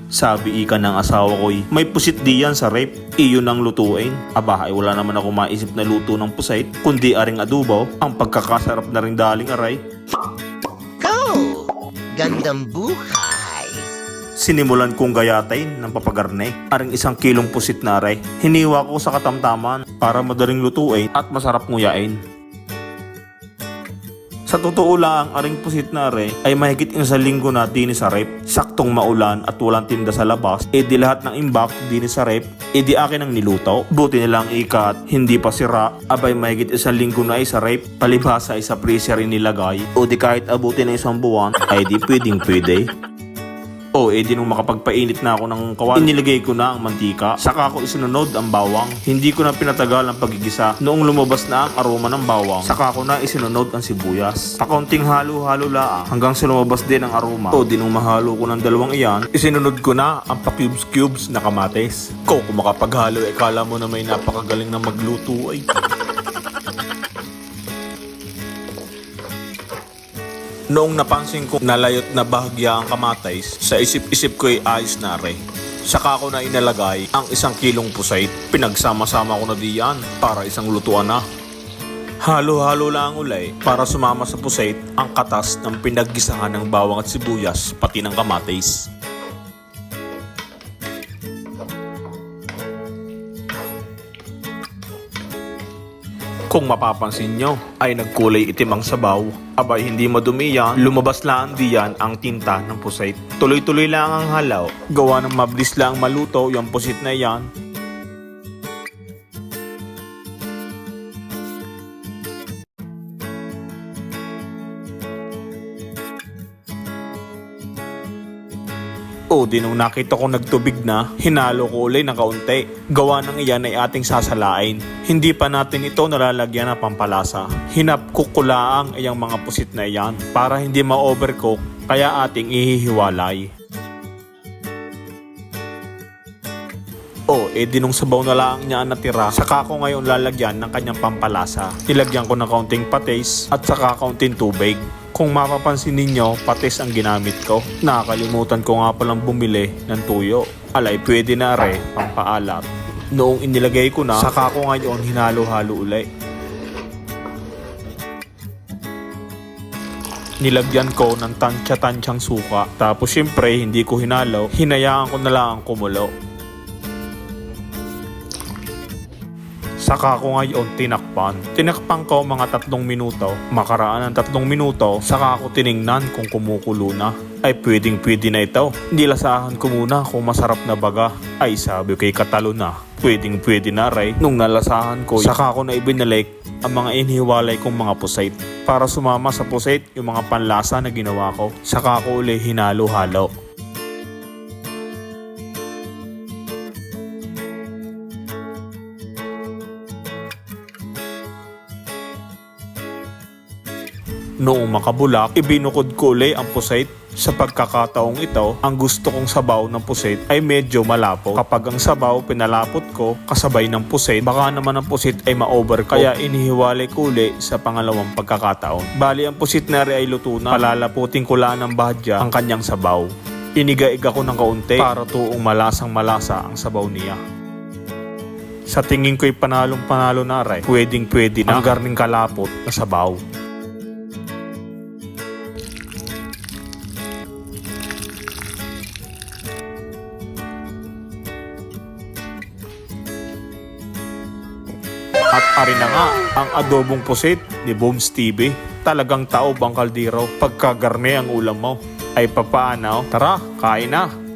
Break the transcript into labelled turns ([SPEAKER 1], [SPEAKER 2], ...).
[SPEAKER 1] Sabi ika ng asawa ko'y, may pusit diyan sa rep, iyon ang lutuin. Aba, ay wala naman ako maisip na luto ng pusit, kundi aring adobo, ang pagkakasarap na rin daling aray.
[SPEAKER 2] Go! Gandang buhay!
[SPEAKER 1] Sinimulan kong gayatain ng papagarne, aring 1 kilong pusit na aray. Hiniwa ko sa katamtaman para madaling lutuin at masarap nguyain. Sa totoo lang, aring pusit na are ay mahigit 1 linggo na din sa rep. Saktong maulan at walang tinda sa labas, di lahat ng imbak din sa rep, di akin ang niluto. Buti nilang ikat, hindi pa sira, abay mahigit 1 linggo na ay sa rep, palibhasa ay sa freezer nilagay, o di kahit abutin na 1 buwan, ay di pwede. O di nung makapagpainit na ako ng kawali, inilagay ko na ang mantika, saka ko isinunod ang bawang. Hindi ko na pinatagal ang pagigisa. Noong lumabas na ang aroma ng bawang, saka ko na isinunod ang sibuyas. Pakaunting halo-halo lang hanggang sa lumabas din ang aroma. O di nung mahalo ko ng 2 iyan, isinunod ko na ang pa-cubes na kamatis. Kung makapaghalo, kala mo na may napakagaling na magluto ay. Noong napansin ko nalayot na bahagya ang kamatis, sa isip-isip ko ay ayos na re. Saka ko na inalagay ang 1 kilong pusay. Pinagsama-sama ko na diyan para isang lutuan na. Halo-halo lang ulay para sumama sa pusay ang katas ng pinaggisahan ng bawang at sibuyas pati ng kamatis. Kung mapapansin nyo, ay nagkulay itim ang sabaw. Abay hindi madumi yan, lumabas lang diyan ang tinta ng pusit. Tuloy-tuloy lang ang halaw. Gawa ng mabilis lang maluto yung pusit na yan. O di nung nakita ko nagtubig na, hinalo ko ulit ng kaunti. Gawa ng iyan ay ating sasalain. Hindi pa natin ito nalalagyan ng pampalasa. Hinapcook ko lang iyang mga pusit na iyan para hindi ma-overcook, kaya ating ihihiwalay. O di nung sabaw na lang niya natira, saka ko ngayon lalagyan ng kanyang pampalasa. Nilagyan ko ng kaunting patis at saka kaunting tubig. Kung mapapansin ninyo, patis ang ginamit ko. Nakakalimutan ko nga palang bumili ng tuyo. Alay, pwede na re, pampaalat. Noong inilagay ko na, saka ko ngayon hinalo-halo ulit. Nilagyan ko ng tansya-tansyang suka. Tapos syempre, hindi ko hinalo. Hinayaan ko na lang ang kumulo. Saka ko ngayon tinakpan. Tinakpan ko mga 3 minuto. Makaraan ng 3 minuto, saka ko tiningnan kung kumukulo na. Ay pwedeng-pwede na ito. Nilasahan ko muna kung masarap na baga. Ay sabi kay katalo na, pwedeng-pwede na ray. Nung nalasahan ko, saka ko na ibinalik ang mga inhiwalay kong mga pusay. Para sumama sa pusay yung mga panlasa na ginawa ko. Saka ko uli hinalo-halo. Noong makabulak, ibinukod ko ulit ang pusit. Sa pagkakataong ito, ang gusto kong sabaw ng pusit ay medyo malapot. Kapag ang sabaw pinalapot ko kasabay ng pusit, baka naman ang pusit ay ma-overcook. Kaya inihiwalay ko ulit sa pangalawang pagkakataon. Bali ang pusit na rin ay luto na, palalaputin ko lang ng bahadya ang kanyang sabaw. Iniga-iga ko ng kaunti para tuong malasang malasa ang sabaw niya. Sa tingin ko'y panalong-panalo na rin, pwedeng-pwede na ang garning kalapot na sabaw. At ari na nga ang adobong pusit ni Bones TV. Talagang taob ang kaldero pagkagarne ang ulam mo. Ay papaano? Tara, kain na!